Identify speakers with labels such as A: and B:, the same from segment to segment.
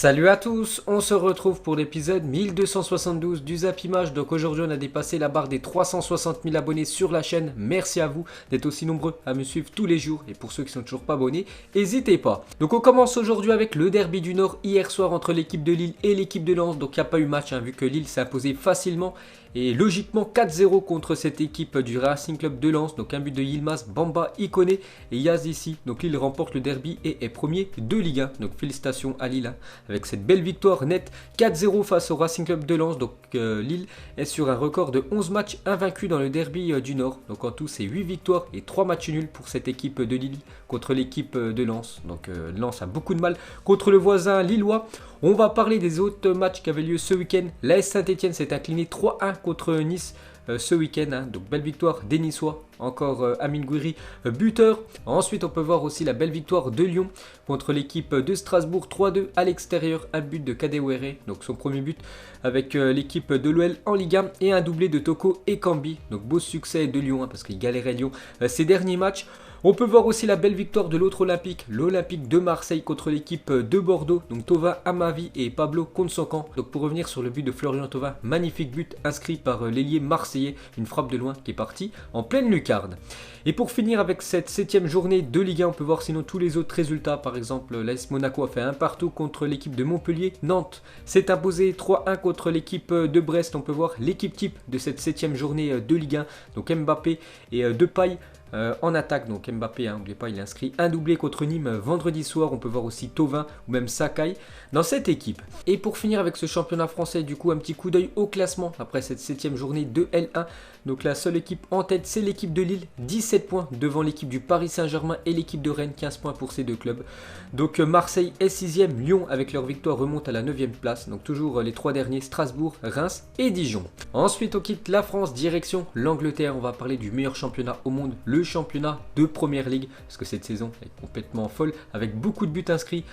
A: Salut à tous, on se retrouve pour l'épisode 1272 du Zap Image. Donc aujourd'hui on a dépassé la barre des 360 000 abonnés sur la chaîne. Merci à vous d'être aussi nombreux à me suivre tous les jours. Et pour ceux qui sont toujours pas abonnés, n'hésitez pas. Donc on commence aujourd'hui avec le derby du Nord hier soir entre l'équipe de Lille et l'équipe de Lens. Donc il n'y a pas eu match vu que Lille s'est imposé facilement. Et logiquement 4-0 contre cette équipe du Racing Club de Lens. Donc un but de Yilmaz, Bamba, Ikone et Yaz ici. Donc Lille remporte le derby et est premier de Ligue 1. Donc félicitations à Lille avec cette belle victoire nette 4-0 face au Racing Club de Lens. Donc Lille est sur un record de 11 matchs invaincus dans le derby du Nord. Donc en tout c'est 8 victoires et 3 matchs nuls pour cette équipe de Lille contre l'équipe de Lens. Donc Lens a beaucoup de mal contre le voisin lillois. On va parler des autres matchs qui avaient lieu ce week-end. L'AS Saint-Etienne s'est incliné 3-1 contre Nice ce week-end. Donc belle victoire des Niçois. Encore Amine Gouiri, buteur. Ensuite on peut voir aussi la belle victoire de Lyon contre l'équipe de Strasbourg 3-2 à l'extérieur. Un but de Kadewere, donc son premier but avec l'équipe de l'OL en Ligue 1. Et un doublé de Toko et Kambi. Donc beau succès de Lyon parce qu'il galérait Lyon ces derniers matchs. On peut voir aussi la belle victoire de l'autre Olympique, l'Olympique de Marseille contre l'équipe de Bordeaux. Donc Thauvin, Amavi et Pablo contre son camp. Donc pour revenir sur le but de Florian Thauvin, magnifique but inscrit par l'ailier marseillais. Une frappe de loin qui est partie en pleine lucarne. Et pour finir avec cette 7ème journée de Ligue 1, on peut voir sinon tous les autres résultats. Par exemple, l'AS Monaco a fait un partout contre l'équipe de Montpellier. Nantes s'est imposé 3-1 contre l'équipe de Brest. On peut voir l'équipe type de cette 7ème journée de Ligue 1. Donc Mbappé et Depay. En attaque, donc Mbappé, n'oubliez pas, il a inscrit un doublé contre Nîmes vendredi soir. On peut voir aussi Thauvin ou même Sakai dans cette équipe. Et pour finir avec ce championnat français, du coup, un petit coup d'œil au classement après cette 7ème journée de L1. Donc la seule équipe en tête, c'est l'équipe de Lille, 17 points devant l'équipe du Paris Saint-Germain et l'équipe de Rennes, 15 points pour ces deux clubs. Donc Marseille est 6ème, Lyon avec leur victoire remonte à la 9ème place. Donc toujours les trois derniers, Strasbourg, Reims et Dijon. Ensuite on quitte la France, direction l'Angleterre. On va parler du meilleur championnat au monde, le championnat de Première Ligue, parce que cette saison est complètement folle, avec beaucoup de buts inscrits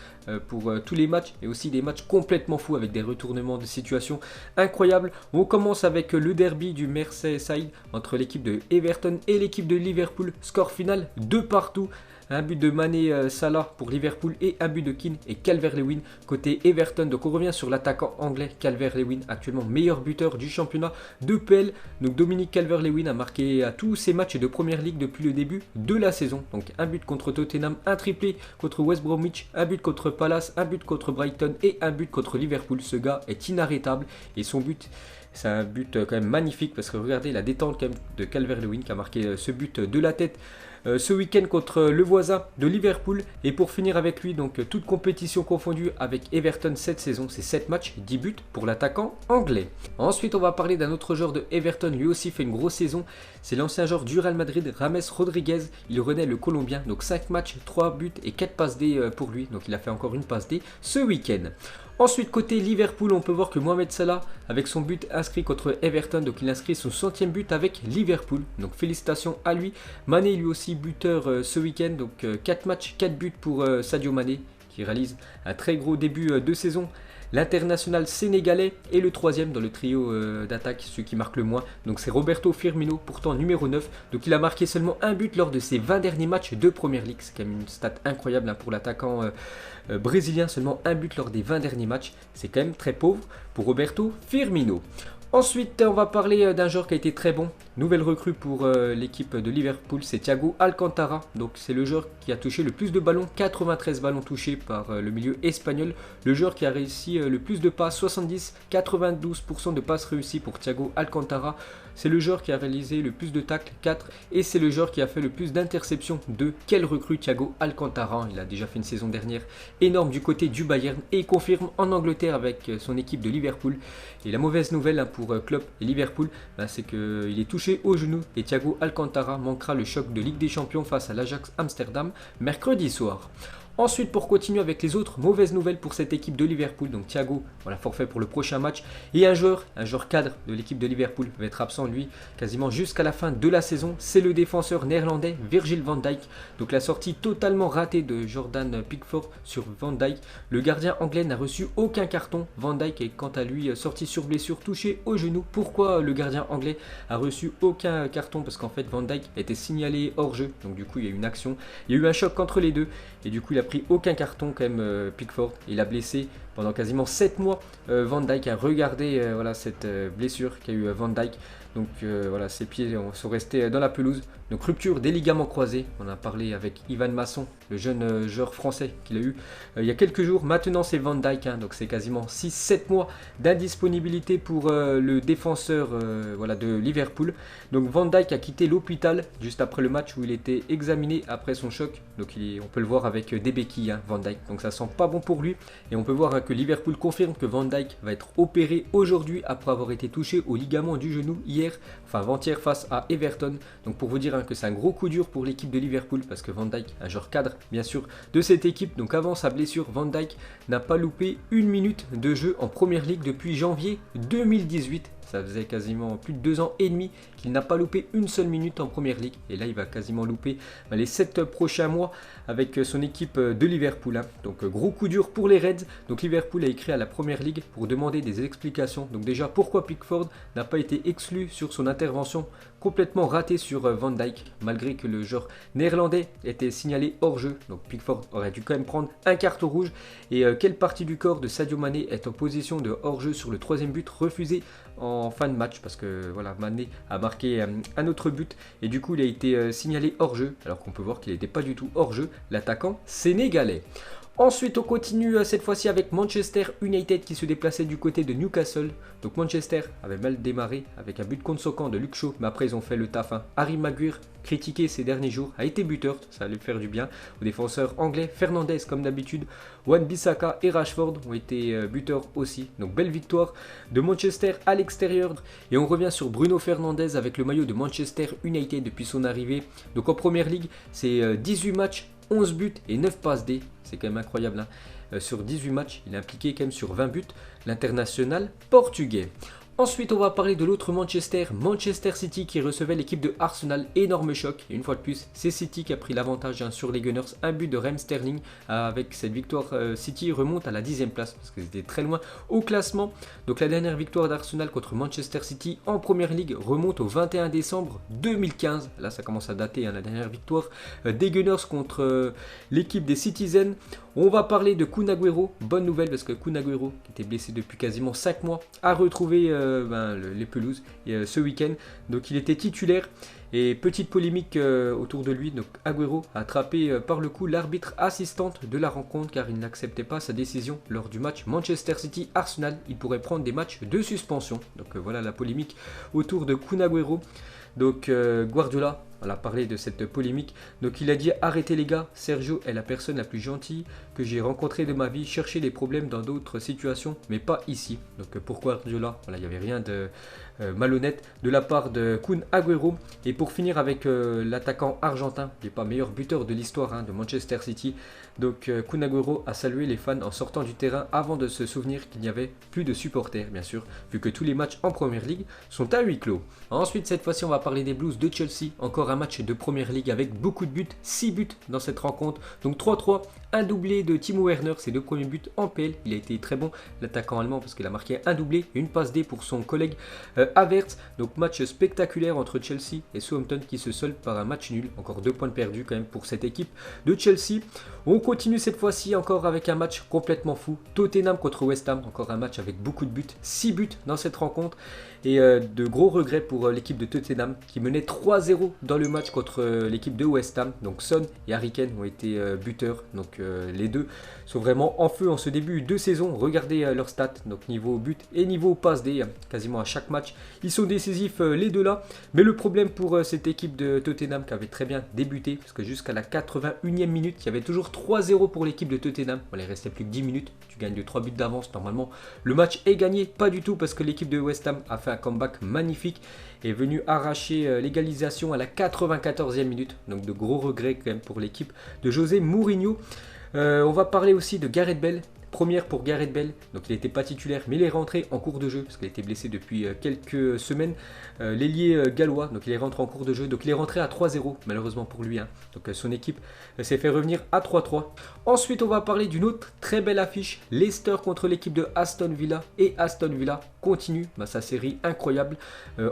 A: pour tous les matchs, et aussi des matchs complètement fous avec des retournements de situation incroyables. On commence avec le derby du Merseyside entre l'équipe de Everton et l'équipe de Liverpool. Score final 2-2. Un but de Mané Salah pour Liverpool et un but de Keane et Calvert-Lewin côté Everton. Donc on revient sur l'attaquant anglais Calvert-Lewin, actuellement meilleur buteur du championnat de PL. Donc Dominique Calvert-Lewin a marqué à tous ses matchs de Première Ligue depuis le début de la saison. Donc un but contre Tottenham, un triplé contre West Bromwich, un but contre Palace, un but contre Brighton et un but contre Liverpool. Ce gars est inarrêtable et son but... c'est un but quand même magnifique parce que regardez la détente quand même de Calvert-Lewin qui a marqué ce but de la tête ce week-end contre le voisin de Liverpool. Et pour finir avec lui, donc toute compétition confondue avec Everton cette saison, c'est 7 matchs, 10 buts pour l'attaquant anglais. Ensuite on va parler d'un autre joueur de Everton, lui aussi fait une grosse saison. C'est l'ancien joueur du Real Madrid, James Rodriguez. Il renaît le Colombien, donc 5 matchs, 3 buts et 4 passes D pour lui. Donc il a fait encore une passe D ce week-end. Ensuite côté Liverpool, on peut voir que Mohamed Salah avec son but inscrit contre Everton, donc il inscrit son 100e but avec Liverpool, donc félicitations à lui. Mané lui aussi buteur ce week-end, donc 4 matchs, 4 buts pour Sadio Mané qui réalise un très gros début de saison. L'international sénégalais est le 3e dans le trio d'attaque, celui qui marque le moins. Donc c'est Roberto Firmino, pourtant numéro 9. Donc il a marqué seulement un but lors de ses 20 derniers matchs de Première Ligue. C'est quand même une stat incroyable pour l'attaquant brésilien. Seulement un but lors des 20 derniers matchs. C'est quand même très pauvre pour Roberto Firmino. Ensuite, on va parler d'un joueur qui a été très bon. Nouvelle recrue pour l'équipe de Liverpool, c'est Thiago Alcantara. Donc c'est le joueur qui a touché le plus de ballons, 93 ballons touchés par le milieu espagnol. Le joueur qui a réussi le plus de passes, 92% de passes réussies pour Thiago Alcantara. C'est le joueur qui a réalisé le plus de tacles, 4. Et c'est le joueur qui a fait le plus d'interceptions, 2. Quelle recrue Thiago Alcantara. Il a déjà fait une saison dernière énorme du côté du Bayern et il confirme en Angleterre avec son équipe de Liverpool. Et la mauvaise nouvelle pour Klopp et Liverpool, c'est qu'il est touché au genou et Thiago Alcantara manquera le choc de Ligue des Champions face à l'Ajax Amsterdam mercredi soir. Ensuite, pour continuer avec les autres mauvaises nouvelles pour cette équipe de Liverpool, donc Thiago, voilà, forfait pour le prochain match. Et un joueur cadre de l'équipe de Liverpool va être absent, lui, quasiment jusqu'à la fin de la saison. C'est le défenseur néerlandais Virgil van Dijk. Donc la sortie totalement ratée de Jordan Pickford sur Van Dijk. Le gardien anglais n'a reçu aucun carton. Van Dijk est quant à lui sorti sur blessure, touché au genou. Pourquoi le gardien anglais a reçu aucun carton? Parce qu'en fait Van Dijk était signalé hors jeu. Donc du coup il y a eu une action. Il y a eu un choc entre les deux. Et du coup il a pris aucun carton quand même Pickford. Il a blessé pendant quasiment 7 mois. Van Dijk a regardé voilà, cette blessure qu'a eu Van Dijk. Donc voilà, ses pieds sont restés dans la pelouse. Donc rupture des ligaments croisés. On a parlé avec Ivan Masson, le jeune joueur français qu'il a eu il y a quelques jours. Maintenant c'est Van Dijk, hein, donc c'est quasiment 6-7 mois d'indisponibilité pour le défenseur voilà, de Liverpool. Donc Van Dijk a quitté l'hôpital juste après le match où il était examiné après son choc. Donc on peut le voir avec des béquilles, hein, Van Dijk. Donc ça sent pas bon pour lui. Et on peut voir hein, que Liverpool confirme que Van Dijk va être opéré aujourd'hui après avoir été touché au ligament du genou hier, enfin avant-hier face à Everton. Donc pour vous dire hein, que c'est un gros coup dur pour l'équipe de Liverpool parce que Van Dijk, un joueur cadre bien sûr de cette équipe. Donc avant sa blessure, Van Dijk n'a pas loupé une minute de jeu en Première Ligue depuis janvier 2018. Ça faisait quasiment plus de 2 ans et demi qu'il n'a pas loupé une seule minute en Première Ligue. Et là, il va quasiment louper les 7 prochains mois avec son équipe de Liverpool. Hein. Donc gros coup dur pour les Reds. Donc Liverpool a écrit à la Première Ligue pour demander des explications. Donc déjà, pourquoi Pickford n'a pas été exclu sur son intervention complètement ratée sur Van Dijk, malgré que le joueur néerlandais était signalé hors jeu. Donc Pickford aurait dû quand même prendre un carton rouge. Et quelle partie du corps de Sadio Mané est en position de hors jeu sur le 3e but refusé en fin de match, parce que voilà, Mané a marqué un autre but et du coup il a été signalé hors jeu, alors qu'on peut voir qu'il n'était pas du tout hors jeu, l'attaquant sénégalais. Ensuite, on continue cette fois-ci avec Manchester United qui se déplaçait du côté de Newcastle. Donc Manchester avait mal démarré avec un but contre son camp de Luke Shaw, mais après ils ont fait le taf. Hein. Harry Maguire, critiqué ces derniers jours, a été buteur, ça allait lui faire du bien. Aux défenseurs anglais, Fernandes comme d'habitude, Wan-Bissaka et Rashford ont été buteurs aussi. Donc belle victoire de Manchester à l'extérieur. Et on revient sur Bruno Fernandes avec le maillot de Manchester United depuis son arrivée. Donc en Première Ligue, c'est 18 matchs, 11 buts et 9 passes D. C'est quand même incroyable. Hein. Sur 18 matchs, il est impliqué quand même sur 20 buts. L'international portugais. Ensuite, on va parler de l'autre Manchester City qui recevait l'équipe de Arsenal. Énorme choc. Et une fois de plus, c'est City qui a pris l'avantage sur les Gunners. Un but de Raheem Sterling. Avec cette victoire, City remonte à la 10e place parce qu'ils étaient très loin au classement. Donc la dernière victoire d'Arsenal contre Manchester City en Première Ligue remonte au 21 décembre 2015. Là, ça commence à dater, hein, la dernière victoire des Gunners contre l'équipe des Citizens. On va parler de Kun Agüero. Bonne nouvelle parce que Kun Agüero, qui était blessé depuis quasiment 5 mois, a retrouvé les pelouses ce week-end. Donc il était titulaire. Et petite polémique autour de lui. Donc Agüero a attrapé par le cou l'arbitre assistante de la rencontre car il n'acceptait pas sa décision lors du match Manchester City-Arsenal. Il pourrait prendre des matchs de suspension. Donc voilà la polémique autour de Kun Agüero. Donc Guardiola, on a parlé de cette polémique. Donc il a dit: arrêtez les gars, Sergio est la personne la plus gentille que j'ai rencontrée de ma vie. Cherchez des problèmes dans d'autres situations, mais pas ici. Donc pour Guardiola, voilà, il n'y avait rien de malhonnête de la part de Kun Agüero. Et pour finir avec l'attaquant argentin, il n'est pas meilleur buteur de l'histoire de Manchester City. Donc Kun Agüero a salué les fans en sortant du terrain avant de se souvenir qu'il n'y avait plus de supporters, bien sûr, vu que tous les matchs en Première Ligue sont à huis clos. Ensuite, cette fois-ci, on va parler des Blues de Chelsea. Encore un match de Première Ligue avec beaucoup de buts, 6 buts dans cette rencontre. Donc 3-3, un doublé de Timo Werner, ses 2 premiers buts en PL. Il a été très bon, l'attaquant allemand, parce qu'il a marqué un doublé et une passe D pour son collègue Havertz. Donc match spectaculaire entre Chelsea et Southampton qui se solde par un match nul. Encore 2 points de perdus quand même pour cette équipe de Chelsea. On continue cette fois-ci encore avec un match complètement fou. Tottenham contre West Ham, encore un match avec beaucoup de buts, 6 buts dans cette rencontre. Et de gros regrets pour l'équipe de Tottenham qui menait 3-0 dans le match contre l'équipe de West Ham. Donc Son et Harry Kane ont été buteurs. Donc les deux sont vraiment en feu en ce début de saison. Regardez leurs stats, donc niveau but et niveau passe D, quasiment à chaque match. Ils sont décisifs les deux là. Mais le problème pour cette équipe de Tottenham qui avait très bien débuté, parce que jusqu'à la 81e minute, il y avait toujours 3-0 pour l'équipe de Tottenham. Voilà, il restait plus que 10 minutes. Tu gagnes de 3 buts d'avance. Normalement, le match est gagné. Pas du tout parce que l'équipe de West Ham a fait un comeback magnifique et est venu arracher l'égalisation à la 94e minute. Donc de gros regrets quand même pour l'équipe de José Mourinho. On va parler aussi de Gareth Bale. Première pour Gareth Bale, donc il n'était pas titulaire, mais il est rentré en cours de jeu, parce qu'il était blessé depuis quelques semaines. L'ailier gallois, donc il est rentré en cours de jeu, donc il est rentré à 3-0, malheureusement pour lui. Donc son équipe s'est fait revenir à 3-3. Ensuite, on va parler d'une autre très belle affiche, Leicester contre l'équipe de Aston Villa, et Aston Villa continue sa série incroyable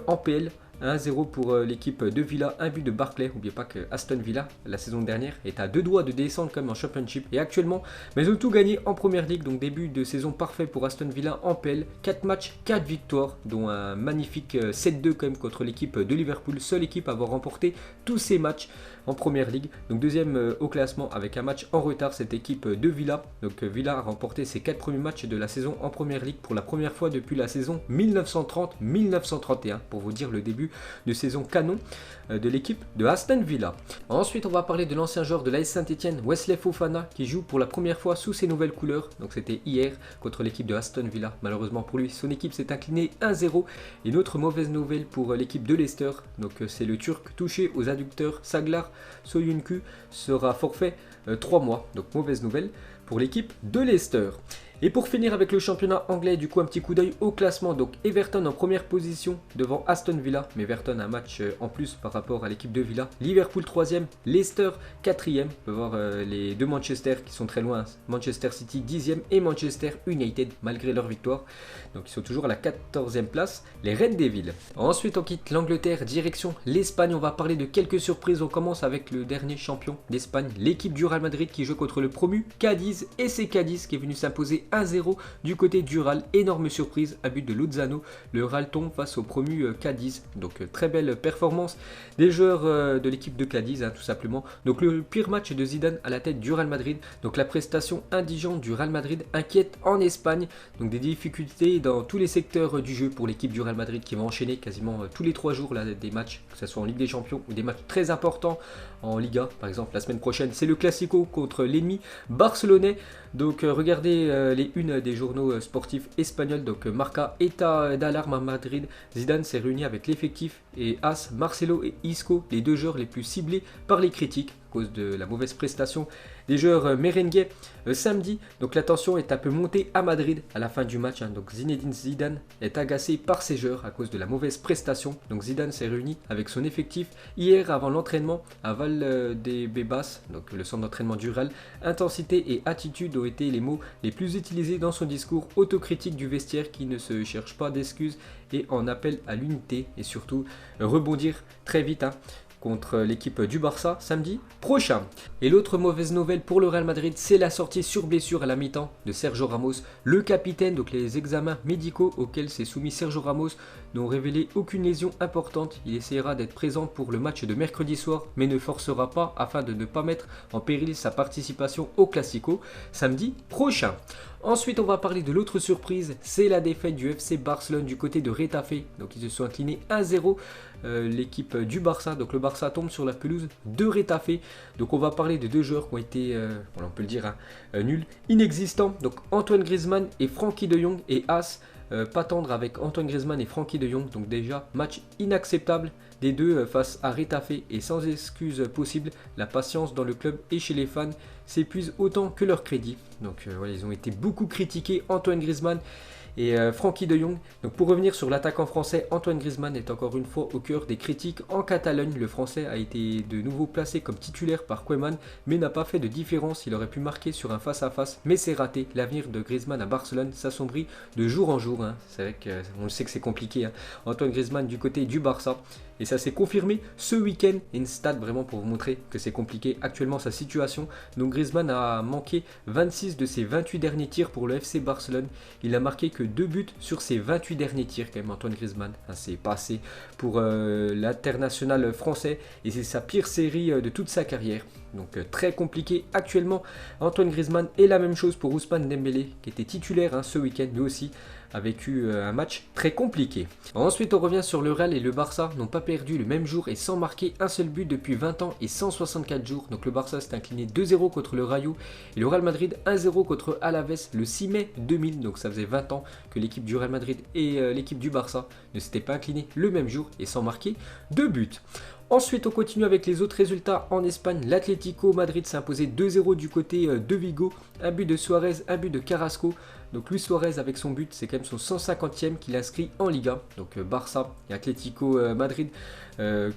A: en PL. 1-0 pour l'équipe de Villa, un but de Barclay. N'oubliez pas que Aston Villa, la saison dernière, est à 2 doigts de descendre comme en Championship. Et actuellement, mais ils ont tout gagné en Première Ligue. Donc début de saison parfait pour Aston Villa en PL. 4 matchs, 4 victoires, dont un magnifique 7-2 quand même contre l'équipe de Liverpool. Seule équipe à avoir remporté tous ces matchs en Première Ligue. Donc deuxième au classement avec un match en retard, cette équipe de Villa. Donc Villa a remporté ses 4 premiers matchs de la saison en Première Ligue pour la première fois depuis la saison 1930-1931. Pour vous dire le début de saison canon de l'équipe de Aston Villa. Ensuite, on va parler de l'ancien joueur de l'AS Saint-Etienne, Wesley Fofana, qui joue pour la première fois sous ses nouvelles couleurs. Donc c'était hier contre l'équipe de Aston Villa. Malheureusement pour lui, son équipe s'est inclinée 1-0. Et une autre mauvaise nouvelle pour l'équipe de Leicester. Donc c'est le Turc touché aux adducteurs Saglar Soyuncu sera forfait 3 mois. Donc mauvaise nouvelle pour l'équipe de Leicester. Et pour finir avec le championnat anglais, du coup un petit coup d'œil au classement. Donc Everton en première position devant Aston Villa. Mais Everton a un match en plus par rapport à l'équipe de Villa. Liverpool 3e, Leicester 4e. On peut voir les deux Manchester qui sont très loin. Manchester City 10e et Manchester United malgré leur victoire. Donc ils sont toujours à la 14e place, les Red Devils. Ensuite on quitte l'Angleterre, direction l'Espagne. On va parler de quelques surprises. On commence avec le dernier champion d'Espagne, l'équipe du Real Madrid qui joue contre le promu Cadiz. Et c'est Cadiz qui est venu s'imposer 1-0 du côté du Real. Énorme surprise, à but de Lozano. Le Real tombe face au promu Cadiz. Donc très belle performance des joueurs de l'équipe de Cadiz, tout simplement. Donc le pire match de Zidane à la tête du Real Madrid. Donc la prestation indigente du Real Madrid inquiète en Espagne. Donc des difficultés dans tous les secteurs du jeu pour l'équipe du Real Madrid qui va enchaîner quasiment tous les 3 jours là, des matchs, que ce soit en Ligue des Champions ou des matchs très importants en Liga. Par exemple, la semaine prochaine, c'est le Classico contre l'ennemi barcelonais. Donc regardez les unes des journaux sportifs espagnols. Donc Marca, état d'alarme à Madrid. Zidane s'est réuni avec l'effectif et As, Marcelo et Isco, les deux joueurs les plus ciblés par les critiques à cause de la mauvaise prestation des joueurs merengues samedi. Donc la tension est un peu montée à Madrid à la fin du match. Donc Zinedine Zidane est agacé par ses joueurs à cause de la mauvaise prestation. Donc Zidane s'est réuni avec son effectif hier avant l'entraînement à Valdebebas, donc le centre d'entraînement du Real. Intensité et attitude ont été les mots les plus utilisés dans son discours autocritique du vestiaire qui ne se cherche pas d'excuses et en appelle à l'unité et surtout rebondir très vite contre l'équipe du Barça samedi prochain. Et l'autre mauvaise nouvelle pour le Real Madrid, c'est la sortie sur blessure à la mi-temps de Sergio Ramos, le capitaine. Donc les examens médicaux auxquels s'est soumis Sergio Ramos n'ont révélé aucune lésion importante. Il essaiera d'être présent pour le match de mercredi soir, mais ne forcera pas afin de ne pas mettre en péril sa participation au Classico samedi prochain. Ensuite, on va parler de l'autre surprise, c'est la défaite du FC Barcelone du côté de Retafe. Donc ils se sont inclinés 1-0, l'équipe du Barça. Donc le Barça tombe sur la pelouse de Retafe. Donc on va parler de deux joueurs qui ont été, on peut le dire, nuls, inexistants. Donc Antoine Griezmann et Frenkie de Jong et As. Pas tendre avec Antoine Griezmann et Frenkie de Jong. Donc déjà, match inacceptable des deux face à Retafe et sans excuse possible. La patience dans le club et chez les fans s'épuise autant que leur crédit. Donc voilà, ils ont été beaucoup critiqués, Antoine Griezmann et Frenkie de Jong. Donc pour revenir sur l'attaquant français, Antoine Griezmann est encore une fois au cœur des critiques en Catalogne. Le français a été de nouveau placé comme titulaire par Koeman, mais n'a pas fait de différence. Il aurait pu marquer sur un face-à-face, mais c'est raté. L'avenir de Griezmann à Barcelone s'assombrit de jour en jour. C'est vrai qu'on le sait que c'est compliqué. Antoine Griezmann du côté du Barça. Et ça s'est confirmé ce week-end. Une stat vraiment pour vous montrer que c'est compliqué actuellement sa situation. Donc Griezmann a manqué 26 de ses 28 derniers tirs pour le FC Barcelone. Il a marqué que 2 buts sur ses 28 derniers tirs quand même, Antoine Griezmann. C'est pas assez pour l'international français. Et c'est sa pire série de toute sa carrière. Donc très compliqué actuellement. Antoine Griezmann et la même chose pour Ousmane Dembélé qui était titulaire ce week-end. Lui aussi a vécu un match très compliqué. Ensuite on revient sur le Real et le Barça n'ont pas perdu le même jour et sans marquer un seul but depuis 20 ans et 164 jours. Donc le Barça s'est incliné 2-0 contre le Rayo et le Real Madrid 1-0 contre Alaves le 6 mai 2000. Donc ça faisait 20 ans que l'équipe du Real Madrid et l'équipe du Barça ne s'étaient pas inclinés le même jour et sans marquer 2 buts. Ensuite, on continue avec les autres résultats en Espagne. L'Atlético Madrid s'est imposé 2-0 du côté de Vigo. Un but de Suarez, un but de Carrasco. Donc Luis Suarez avec son but, c'est quand même son 150e qu'il inscrit en Liga. Donc Barça et Atlético Madrid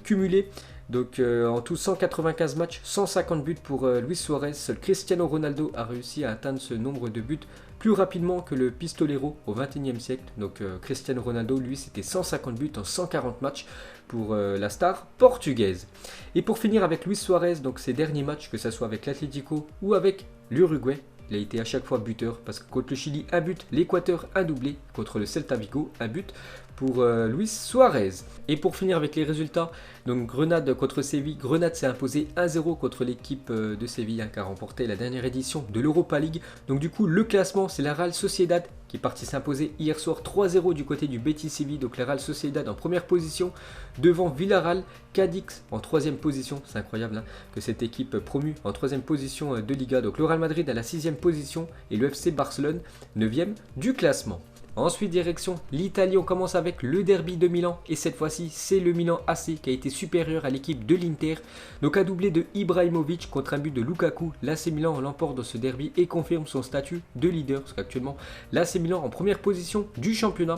A: cumulés Donc en tout 195 matchs, 150 buts pour Luis Suarez. Seul Cristiano Ronaldo a réussi à atteindre ce nombre de buts plus rapidement que le pistolero au XXIe siècle. Donc Cristiano Ronaldo, lui, c'était 150 buts en 140 matchs pour la star portugaise. Et pour finir avec Luis Suarez, donc ses derniers matchs, que ce soit avec l'Atlético ou avec l'Uruguay, il a été à chaque fois buteur, parce que contre le Chili, un but, l'Équateur, un doublé, contre le Celta Vigo, un but pour Luis Suarez. Et pour finir avec les résultats, donc Grenade contre Séville, Grenade s'est imposé 1-0 contre l'équipe de Séville qui a remporté la dernière édition de l'Europa League. Donc du coup, le classement, c'est la Real Sociedad qui est parti s'imposer hier soir 3-0 du côté du Betis Séville. Donc la Real Sociedad en première position devant Villarreal, Cadix en troisième position. C'est incroyable que cette équipe promue en troisième position de Liga. Donc le Real Madrid à la sixième position et le FC Barcelone 9e du classement. Ensuite, direction l'Italie, on commence avec le derby de Milan et cette fois-ci, c'est le Milan AC qui a été supérieur à l'équipe de l'Inter. Donc un doublé de Ibrahimovic contre un but de Lukaku, l'AC Milan l'emporte dans ce derby et confirme son statut de leader parce qu'actuellement l'AC Milan en première position du championnat.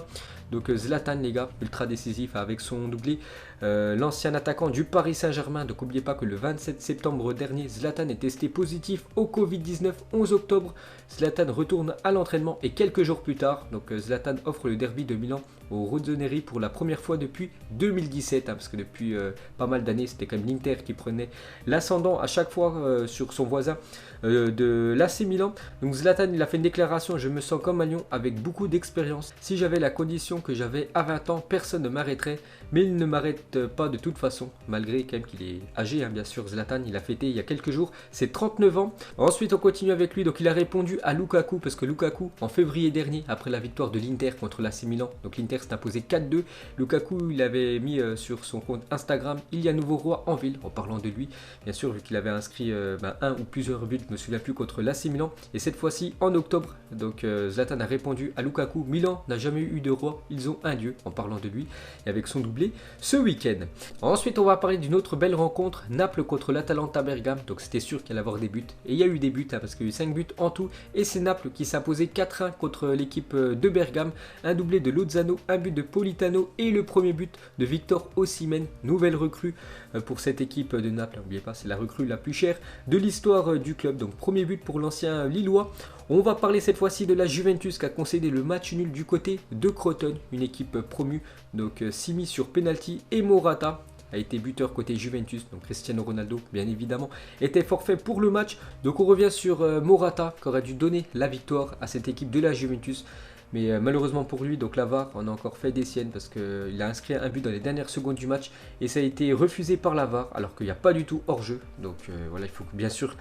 A: Donc Zlatan les gars, ultra décisif avec son doublé. L'ancien attaquant du Paris Saint-Germain, donc n'oubliez pas que le 27 septembre dernier, Zlatan est testé positif au Covid-19. 11 octobre, Zlatan retourne à l'entraînement et quelques jours plus tard, donc Zlatan offre le derby de Milan au Rossoneri pour la première fois depuis 2017, parce que depuis pas mal d'années, c'était quand même l'Inter qui prenait l'ascendant à chaque fois sur son voisin de l'AC Milan. Donc Zlatan, il a fait une déclaration: je me sens comme un lion avec beaucoup d'expérience. Si j'avais la condition que j'avais à 20 ans, personne ne m'arrêterait, mais il ne m'arrête pas de toute façon, malgré quand même qu'il est âgé, bien sûr. Zlatan, il a fêté il y a quelques jours ses 39 ans. Ensuite, on continue avec lui, donc il a répondu à Lukaku, parce que Lukaku, en février dernier, après la victoire de l'Inter contre l'AC Milan, donc l'Inter s'est imposé 4-2, Lukaku, il avait mis sur son compte Instagram: il y a un nouveau roi en ville, en parlant de lui, bien sûr, vu qu'il avait inscrit un ou plusieurs buts, je me souviens plus, contre l'AC Milan, et cette fois-ci en octobre, donc Zlatan a répondu à Lukaku: Milan n'a jamais eu de roi, ils ont un dieu, en parlant de lui, et avec son doublé ce week-end. Ensuite, on va parler d'une autre belle rencontre, Naples contre l'Atalanta Bergame. Donc c'était sûr qu'il allait y avoir des buts, et il y a eu des buts, parce qu'il y a eu 5 buts en tout, et c'est Naples qui s'est imposé 4-1 contre l'équipe de Bergame. Un doublé de Lozano, un but de Politano et le premier but de Victor Osimhen, nouvelle recrue pour cette équipe de Naples. N'oubliez pas, c'est la recrue la plus chère de l'histoire du club. Donc premier but pour l'ancien Lillois. On va parler cette fois-ci de la Juventus qui a concédé le match nul du côté de Crotone, une équipe promue. Donc Simi sur penalty et Morata a été buteur côté Juventus. Donc Cristiano Ronaldo, bien évidemment, était forfait pour le match. Donc on revient sur Morata qui aurait dû donner la victoire à cette équipe de la Juventus. Mais malheureusement pour lui, donc la VAR en a encore fait des siennes parce qu'il a inscrit un but dans les dernières secondes du match et ça a été refusé par la VAR alors qu'il n'y a pas du tout hors-jeu. Donc voilà, il faut bien sûr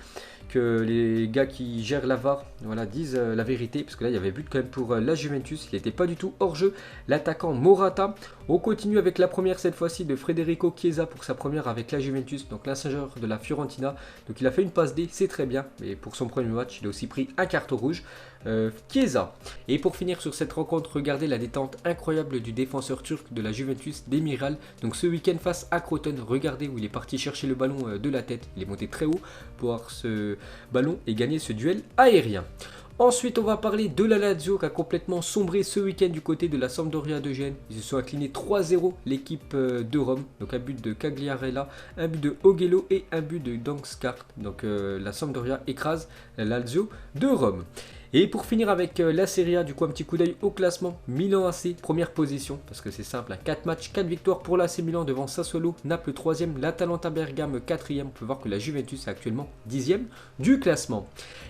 A: que les gars qui gèrent la VAR disent la vérité, parce que là il y avait but quand même pour la Juventus, il n'était pas du tout hors-jeu, l'attaquant Morata. On continue avec la première cette fois-ci de Federico Chiesa pour sa première avec la Juventus, donc l'ancien de la Fiorentina. Donc il a fait une passe D, c'est très bien, mais pour son premier match il a aussi pris un carton rouge. Chiesa. Et pour finir sur cette rencontre, regardez la détente incroyable du défenseur turc de la Juventus, Demiral. Donc ce week-end face à Crotone, regardez où il est parti chercher le ballon de la tête, il est monté très haut pour avoir ce ballon et gagner ce duel aérien. Ensuite, on va parler de la Lazio qui a complètement sombré ce week-end du côté de la Sampdoria de Gênes. Ils se sont inclinés 3-0 l'équipe de Rome. Donc un but de Cagliarella, un but de Oghello et un but de Dankskart. Donc la Sampdoria écrase la Lazio de Rome. Et pour finir avec la Serie A, du coup un petit coup d'œil au classement. Milan AC, première position, parce que c'est simple, 4 matchs, 4 victoires pour l'AC Milan devant Sassuolo, Naples 3e, l'Atalanta Bergame 4e. On peut voir que la Juventus est actuellement 10e du classement.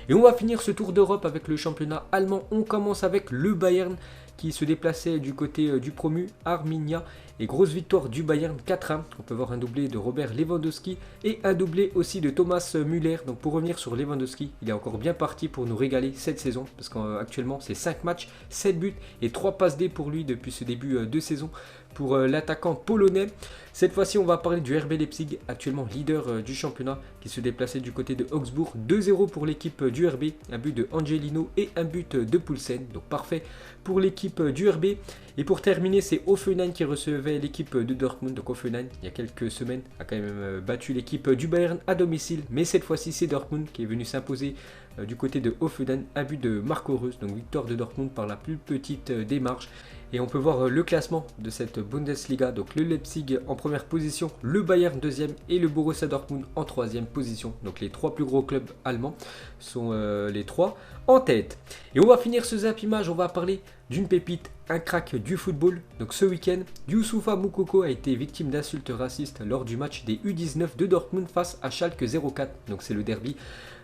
A: Et on va finir ce tour d'Europe avec le championnat allemand. On commence avec le Bayern qui se déplaçait du côté du promu Arminia. Et grosse victoire du Bayern 4-1. On peut voir un doublé de Robert Lewandowski et un doublé aussi de Thomas Müller. Donc pour revenir sur Lewandowski, il est encore bien parti pour nous régaler cette saison. Parce qu'actuellement c'est 5 matchs, 7 buts et 3 passes D pour lui depuis ce début de saison. Pour l'attaquant polonais. Cette fois-ci, on va parler du RB Leipzig, actuellement leader du championnat, qui se déplaçait du côté de Augsbourg. 2-0 pour l'équipe du RB, un but de Angelino et un but de Poulsen. Donc parfait pour l'équipe du RB. Et pour terminer, c'est Hoffenheim qui recevait l'équipe de Dortmund. Donc Hoffenheim, il y a quelques semaines, a quand même battu l'équipe du Bayern à domicile. Mais cette fois-ci, c'est Dortmund qui est venu s'imposer du côté de Hoffenheim. Un but de Marco Reus, donc victoire de Dortmund par la plus petite des marges. Et on peut voir le classement de cette Bundesliga. Donc le Leipzig en première position, le Bayern deuxième et le Borussia Dortmund en troisième position. Donc les 3 plus gros clubs allemands sont les 3 en tête. Et on va finir ce Zap Image, on va parler d'une pépite, un crack du football. Donc ce week-end, Youssoufa Moukoko a été victime d'insultes racistes lors du match des U19 de Dortmund face à Schalke 04. Donc c'est le derby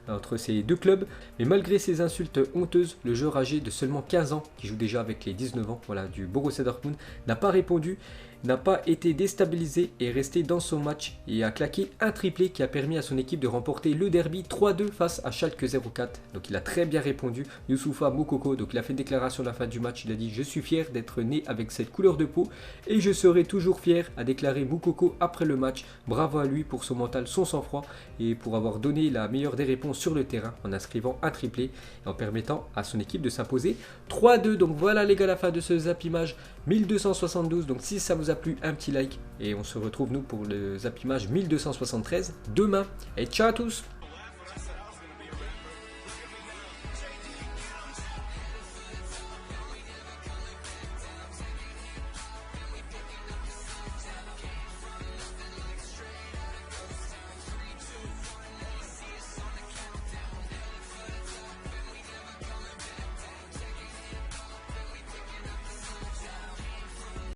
A: entre ces deux clubs. Mais malgré ces insultes honteuses, le joueur âgé de seulement 15 ans, qui joue déjà avec les 19 ans du Borussia Dortmund, n'a pas répondu, n'a pas été déstabilisé et est resté dans son match et a claqué un triplé qui a permis à son équipe de remporter le derby 3-2 face à Schalke 04. Donc il a très bien répondu, Youssoufa Moukoko. Donc il a fait une déclaration à la fin du match, il a dit: je suis fier d'être né avec cette couleur de peau et je serai toujours fier, a déclaré Moukoko après le match. Bravo à lui pour son mental, son sang-froid et pour avoir donné la meilleure des réponses sur le terrain en inscrivant un triplé et en permettant à son équipe de s'imposer 3-2. Donc voilà les gars, la fin de ce Zap Image 1272. Donc si ça vous a plu, un petit like et on se retrouve nous pour le Zap Image 1273 demain. Et ciao à tous.